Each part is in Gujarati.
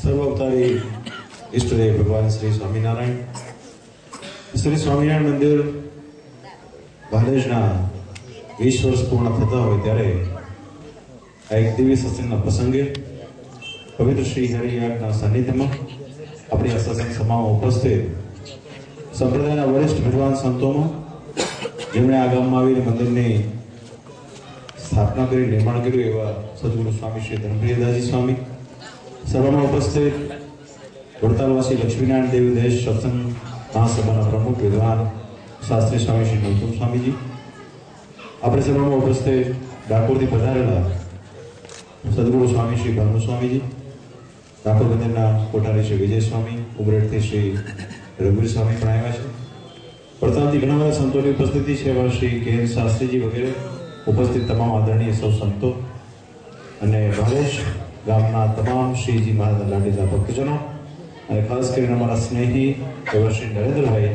સર્વઅવતારી ઈષ્ટદેવ ભગવાન શ્રી સ્વામિનારાયણ. શ્રી સ્વામિનારાયણ મંદિર ભાલેજના 20 વર્ષ પૂર્ણ થતા હોય ત્યારે આ એક દિવ્ય સત્સંગના પ્રસંગે પવિત્ર શ્રી હરિયાગના સાનિધ્યમાં આપણી આ સત્સંગ સભામાં ઉપસ્થિત સંપ્રદાયના વરિષ્ઠ વિદ્વાન સંતોમાં જેમણે આ ગામમાં આવીને મંદિરની સ્થાપના કરી નિર્માણ કર્યું એવા સદગુરુ સ્વામી શ્રી ધર્મપ્રિયદાસજી સ્વામી, સભામાં ઉપસ્થિત વડતાલવાસી લક્ષ્મીનારાયણ દેવી દેશ સત્સંગ મહાસભાના પ્રમુખ વિદ્વાન શાસ્ત્રી સ્વામી શ્રી નવતુમ સ્વામીજી, આપણે સભામાં ઉપસ્થિત ડાકોરથી પધારેલા સદગુરુ સ્વામી શ્રી ભાનુ સ્વામીજી, ડાકોર મંદિરના કોઠારી શ્રી વિજય સ્વામી, ઉમરેઠથી શ્રી રઘુવીર સ્વામી પણ આવ્યા છે. વડતાલથી ઘણા બધા સંતોની ઉપસ્થિતિ છે, એવા શ્રી કે એન શાસ્ત્રીજી વગેરે ઉપસ્થિત તમામ આદરણીય સૌ સંતો અને ભાલેજ ગામના તમામ શ્રીજી મહારાજના લાડીલા ભક્તજનો અને ખાસ કરીને અમારા સ્નેહી એવા શ્રી નરેન્દ્રભાઈ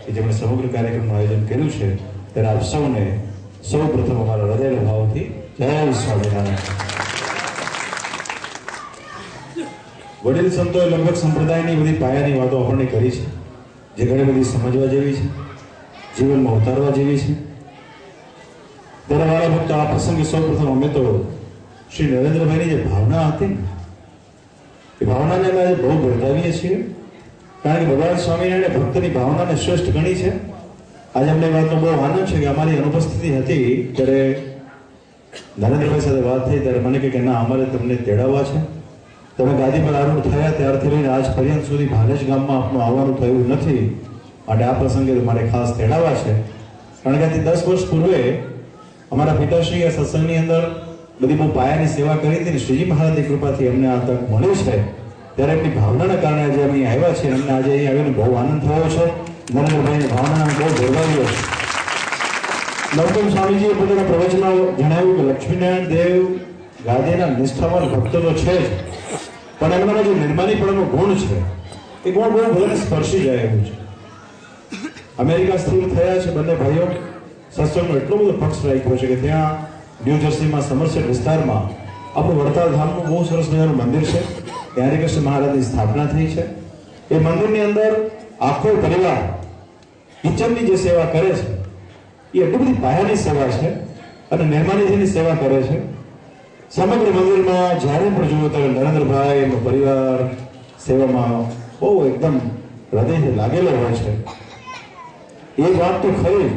કે જેમણે સમગ્ર કાર્યક્રમનું આયોજન કર્યું છે, ત્યારે આપ સૌને સૌ પ્રથમ અમારા હૃદયના ભાવથી જય સ્વામિનારાયણ. વડીલ સંતોએ લગભગ સંપ્રદાયની બધી પાયાની વાતો આપણને કરી છે, જે ઘણી બધી સમજવા જેવી છે, જીવનમાં ઉતારવા જેવી છે. ત્યારે વાળા ભક્તો, આ પ્રસંગે સૌ પ્રથમ અમે તો શ્રી નરેન્દ્રભાઈની જે ભાવના હતી ને, એ ભાવનાને અમે આજે બહુ બિરદાવીએ છીએ, કારણ કે ભગવાન સ્વામિનારાયણે ભક્તની ભાવનાને શ્રેષ્ઠ ગણી છે. આજે અમને વાતનો બહુ આનંદ છે કે અમારી અનુપસ્થિતિ હતી ત્યારે નરેન્દ્રભાઈ સાથે વાત થઈ ત્યારે મને કે ના, અમારે તમને તેડાવવા છે. તમે ગાદી પર આરૂઢ થયા ત્યારથી લઈને આજ પર્યંત સુધી ભાલેજ ગામમાં આપનું આવવાનું થયું નથી, માટે આ પ્રસંગે મારે ખાસ તેડાવવા છે. કારણ કે આથી 10 વર્ષ પૂર્વે અમારા પિતાશ્રી આ સત્સંગની અંદર બધી બહુ પાયાની સેવા કરી હતી ને શ્રીજી મહારાજની કૃપાથી અમને આ તક મળી છે. ત્યારે એમની ભાવનાના કારણે આજે અમે આવ્યા છીએ. અમને આજે અહીં આવીને બહુ આનંદ થયો છે. નરેન્દ્રભાઈની ભાવના બહુ ગૌરવાવ્યો છે. નવતુમ સ્વામીજીએ પોતાના પ્રવચનમાં જણાવ્યું કે લક્ષ્મીનારાયણ દેવ ગાદીના નિષ્ઠાવાન ભક્તો તો છે જ, પણ એમનામાં જે નિર્માનીપણાનો ગુણ છે એ ગુણ બહુ બધાને સ્પર્શી જાય એવું છે. અમેરિકા સ્થિર થયા છે બંને ભાઈઓ. સત્સંગનો એટલો બધો પક્ષ રાખ્યો છે કે ત્યાં ન્યૂ જર્સીમાં સમરસેટ વિસ્તારમાં આપણું વડતાલ ધામનું બહુ સરસ મજાનું મંદિર છે. ત્યાં હરિકૃષ્ણ મહારાજની સ્થાપના થઈ છે. એ મંદિરની અંદર આખો પરિવાર કિચનની જે સેવા કરે છે એ એટલી બધી પાયાની સેવા છે અને મહેમાનીજીની સેવા કરે છે. સમગ્ર મંદિરમાં જ્યારે પણ જુઓ ત્યારે નરેન્દ્રભાઈ એમનો પરિવાર સેવામાં બહુ એકદમ હૃદયથી લાગેલો હોય છે. એ વાત તો ખરી,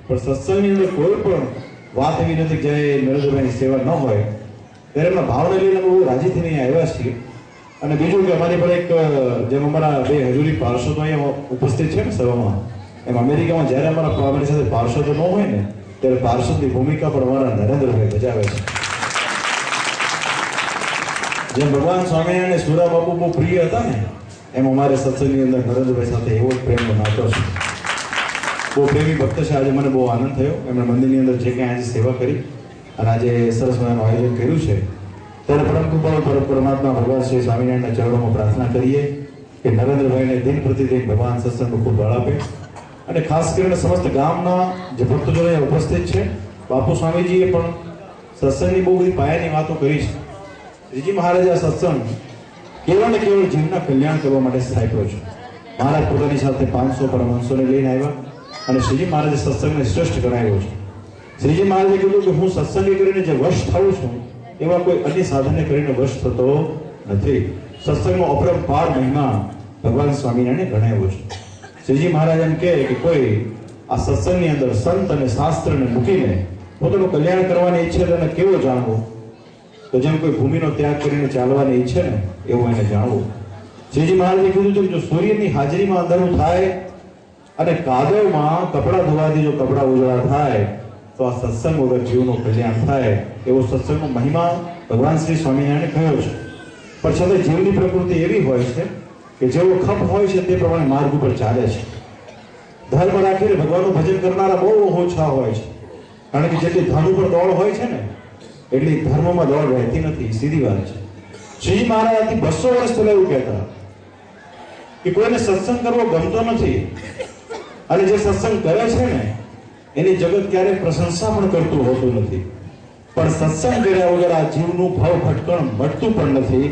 પણ સત્સંગની અંદર કોઈ પણ વાત એવી નથી કે નરેન્દ્રભાઈની સેવા ન હોય. ત્યારે એમના ભાવને લઈને બહુ રાજીથી નહીં આવ્યા છીએ. અને બીજું કે અમારી પર એક જેમ અમારા 2 હજુરી પાર્ષદો અહીંયા ઉપસ્થિત છે ને સભામાં, એમ અમેરિકામાં જ્યારે અમારી સાથે પાર્ષદો ન હોય ને ત્યારે પાર્ષદની ભૂમિકા પણ અમારા નરેન્દ્રભાઈ ભજાવે છે. જેમ ભગવાન સ્વામિનારાયણ સુરા બાપુ બહુ પ્રિય હતા ને, એમ અમારે સત્સંગની અંદર નરેન્દ્રભાઈ સાથે એવો જ પ્રેમનો નાતો છે. બહુ પ્રેમી ભક્ત છે. આજે મને બહુ આનંદ થયો એમણે મંદિરની અંદર જે કંઈ આજે સેવા કરી અને આજે સરસ મજાનું આયોજન કર્યું છે, ત્યારે પરમ કૃપાળુ પરમાત્મા ભગવાન શ્રી સ્વામિનારાયણના ચરણોમાં પ્રાર્થના કરીએ કે નરેન્દ્રભાઈને દિન પ્રતિદિન ભગવાન સત્સંગનું ખૂબ બળ આપે. અને ખાસ કરીને સમસ્ત ગામના જે ભક્તજનો અહીંયા ઉપસ્થિત છે, બાપુ સ્વામીજીએ પણ સત્સંગની બહુ બધી પાયાની વાતો કરી છે. શ્રીજી મહારાજે આ સત્સંગ કેવળ ને કેવળ જીવના કલ્યાણ કરવા માટે સ્થાપ્યો છે. મહારાજ પોતાની સાથે 500 પરમહંસોને લઈને આવ્યા અને શ્રીજી મહારાજે સત્સંગને શ્રેષ્ઠ ગણાવ્યો છે. શ્રીજી મહારાજે કીધું કે હું સત્સંગી કરીને જે વશ થાઉં છું એવા કોઈ અન્ય સાધનને કરીને વશ થતો નથી. સત્સંગનો અપરંપાર મહિમા ભગવાન સ્વામિનારાયણે ગણાવ્યો છે. શ્રીજી મહારાજ એમ કહે કે કોઈ આ સત્સંગની અંદર સંત અને શાસ્ત્રને મૂકીને પોતાનું કલ્યાણ કરવાની ઈચ્છે તેને કેવો જાણવું? તો જેમ કોઈ ભૂમિનો ત્યાગ કરીને ચાલવાની ઈચ્છે ને એવું એને જાણવું. શ્રીજી મહારાજે કીધું છે કે જો સૂર્યની હાજરીમાં અંધારું થાય અને કાદવમાં કપડાં ધોવાથી જો કપડાં ઉજળા થાય તો આ સત્સંગ વગર જીવનું કલ્યાણ થાય. એવો સત્સંગનો મહિમા ભગવાન શ્રી સ્વામિનારાયણે કહ્યો છે. પણ છતાં જીવની પ્રકૃતિ એવી હોય છે કે જેવો ખપ હોય છે તે પ્રમાણે માર્ગ ઉપર ચાલે છે. ધર્મ રાખીને ભગવાનનું ભજન કરનારા બહુ ઓછા હોય છે, કારણ કે જેટલી ધન ઉપર દોડ હોય છે ને એટલી ધર્મમાં દોડ રહેતી નથી. સીધી વાત છે. શ્રીજી મહારાજથી 200 વર્ષ પહેલા એવું કહેતા કે કોઈને સત્સંગ કરવો ગમતો નથી અને જે સત્સંગ કરે છે ને એની જગત ક્યારેય પ્રશંસા પણ કરતું હોતું નથી. પણ સત્સંગ કર્યા વગર આ જીવનું ભાવ ભટકણ મટતું પણ નથી.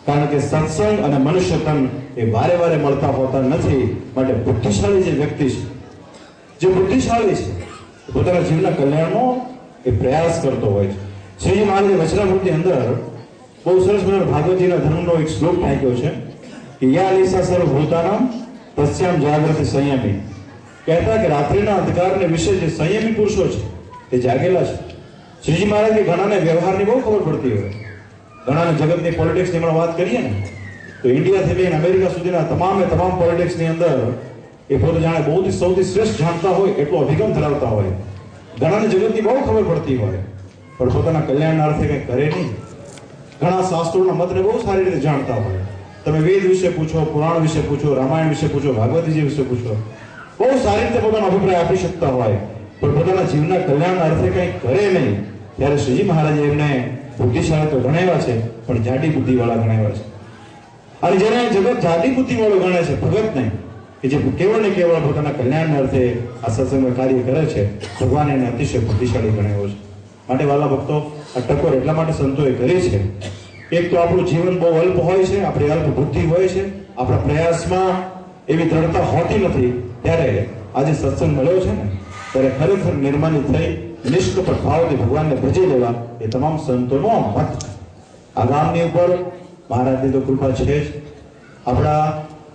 કારણ કે સત્સંગ અને મનુષ્ય તન એ વારે વારે મળતા હોતા નથી. માટે બુદ્ધિશાળી જે વ્યક્તિ છે, જે બુદ્ધિશાળી છે, પોતાના જીવના કલ્યાણનો એ પ્રયાસ કરતો હોય છે. શ્રીજી મહારાજે વચનામૃતની અંદર બહુ સરસ મજાનો ભાગવતજીના ધર્મનો એક શ્લોક નાખ્યો છે કે યા લીસા સર્વભૂતાનામ તસ્યામ જાગૃતિ સંયમી. કહેતા કે રાત્રિના અંધકારને વિશે જે સંયમી પુરુષો છે તે જાગેલા છે. શ્રીજી મહારાજ કે ઘણાને વ્યવહારની બહુ ખબર પડતી હોય, ઘણાને જગતની પોલિટિક્સની હમણાં વાત કરીએ ને તો ઇન્ડિયાથી લઈને અમેરિકા સુધીના તમામ પોલિટિક્સની અંદર એ પોતે જાણે બહુ સૌથી શ્રેષ્ઠ જાણતા હોય એટલો અભિગમ ધરાવતા હોય. ઘણાને જગતની બહુ ખબર પડતી હોય પણ પોતાના કલ્યાણના કંઈ કરે નહીં. ઘણા શાસ્ત્રોના મતને બહુ સારી રીતે જાણતા હોય. તમે વેદ વિશે પૂછો, પુરાણ વિશે પૂછો, રામાયણ વિશે પૂછો, ભાગવતજી વિશે પૂછો, બહુ સારી રીતે પોતાનો અભિપ્રાય આપી શકતા હોય પણ પોતાના જીવના કલ્યાણના અર્થે કંઈ કરે નહીં. ત્યારે શ્રીજી મહારાજે એમને બુદ્ધિશાળી તો ગણાવ્યા છે પણ જાડી બુદ્ધિવાળા ગણાવ્યા છે. અને જેને જગત જાડી બુદ્ધિવાળો ગણે છે ભગત નહીં, કે જે કેવળ ને કેવળ પોતાના કલ્યાણના અર્થે આ સત્સંગમાં કાર્ય કરે છે, ભગવાન એને અતિશય બુદ્ધિશાળી ગણાવ્યો છે. માટે વાલા ભક્તો, આ ટકોર એટલા માટે સંતોએ કરી છે. એક તો આપણું જીવન બહુ અલ્પ હોય છે, આપણી અલ્પ બુદ્ધિ હોય છે, આપણા પ્રયાસમાં એવી દ્રઢતા હોતી નથી. ત્યારે આજે સત્સંગ મળ્યો છે ને ત્યારે ખરેખર નિર્માની થઈ નિષ્કપટ ભાવથી ભગવાનને ભજી લેવા એ તમામ સંતોનો મત. આ ગામની ઉપર મહારાજની તો કૃપા છે જ. આપણા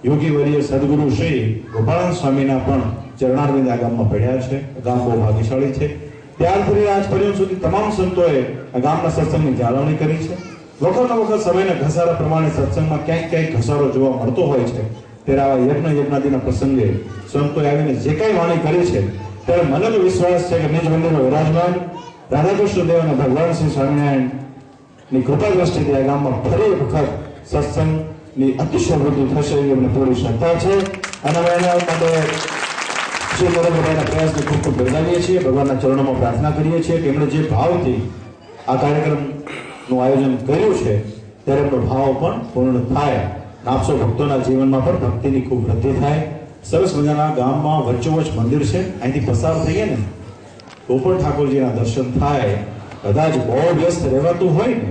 યોગી વર્ય સદગુરુ શ્રી ગોપાળાનંદ સ્વામીના પણ ચરણારવિંદ આ ગામમાં પડ્યા છે. ગામ બહુ ભાગ્યશાળી છે. ત્યારથી આજ પર્યંત સુધી તમામ સંતોએ આ ગામના સત્સંગની જાળવણી કરી છે. વખત સમયના ઘસારા પ્રમાણે સત્સંગમાં ક્યાંક ઘસારો જોવા મળતો હોય છે. ત્યારે આવા યજ્ઞાદિના પ્રસંગે સંતોએ આવીને જે કાંઈ વાણી કરી છે ત્યારે મને તો વિશ્વાસ છે કે નિજ મંદિરમાં વિરાજમાન રાધાકૃષ્ણ દેવ અને ભગવાન શ્રી સ્વામિનારાયણની કૃપા દ્રષ્ટિથી આ ગામમાં ફરી એક વખત સત્સંગની અતિશય વૃદ્ધિ થશે એવી અમને પૂરી શ્રદ્ધા છે. અને અમે એના માટે શ્રી નરેન્દ્રભાઈના પ્રયાસને ખૂબ ખૂબ બિરદાવીએ છીએ. ભગવાનના ચરણોમાં પ્રાર્થના કરીએ છીએ કે એમણે જે ભાવથી આ કાર્યક્રમનું આયોજન કર્યું છે ત્યારે એમનો ભાવ પણ પૂર્ણ થાય. આપસો ભક્તોના જીવનમાં પણ ભક્તિની ખૂબ વૃદ્ધિ થાય. સરસ મજાના ગામમાં વચ્ચોવચ મંદિર છે, અહીંથી પસાર થઈએ ને તો પણ ઠાકોરજીના દર્શન થાય. કદાચ બહુ વ્યસ્ત રહેવાતું હોય ને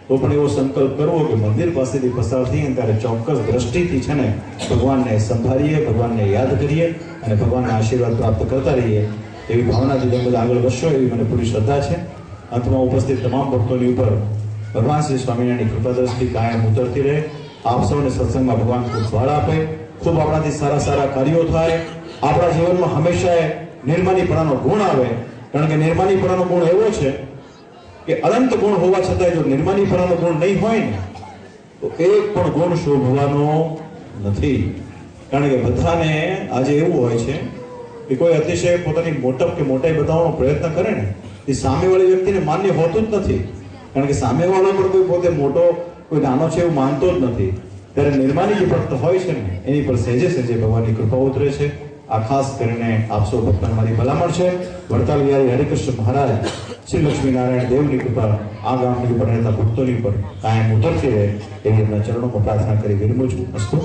તો પણ એવો સંકલ્પ કરવો કે મંદિર પાસેથી પસાર થઈએ ત્યારે ચોક્કસ દ્રષ્ટિથી છે ને ભગવાનને સંભાળીએ, ભગવાનને યાદ કરીએ અને ભગવાનના આશીર્વાદ પ્રાપ્ત કરતા રહીએ એવી ભાવનાથી તમે બધા આગળ વધશો એવી મને પૂરી શ્રદ્ધા છે. અંતમાં ઉપસ્થિત તમામ ભક્તોની ઉપર ભગવાન શ્રી સ્વામિનારાયણની કૃપા દ્રષ્ટિ કાયમ ઉતરતી રહે. આપ સૌને સત્સંગમાં ભગવાન ખૂબ ફળ આપે, ખૂબ આપણાથી સારા કાર્યો થાય. આપણા જીવનમાં હંમેશા નિર્માનીપણાનો ગુણ આવે. કારણ કે નિર્માનીપણાનો ગુણ એવો છે કે અનંત ગુણ હોવા છતાં જો નિર્માનીપણાનો ગુણ નહીં હોય ને તો એક પણ ગુણ શોભવાનો નથી. કારણ કે બધાને આજે એવું હોય છે કે કોઈ અતિશય પોતાની મોટપ કે મોટાઈ બતાવવાનો પ્રયત્ન કરે ને એ સામેવાળી વ્યક્તિને માન્ય હોતું જ નથી. કારણ કે સામેવાળો પણ કોઈ પોતે મોટો કોઈ નાનો છે એવું માનતો જ નથી. ત્યારે નિર્માની જે ભક્ત હોય છે ને એની પર સહેજે ભગવાનની કૃપા ઉતરે છે. આ ખાસ કરીને આપસો ભક્તોને મારી ભલામણ છે. વડતાલ વિહારી હરિકૃષ્ણ મહારાજ શ્રી લક્ષ્મીનારાયણ દેવની કૃપા આ ગામની ઉપર રહેતા ભક્તોની પર કાયમ ઉતરતી રહે એવી એમના ચરણોમાં પ્રાર્થના કરી વિરમું છું. અસ્તુ.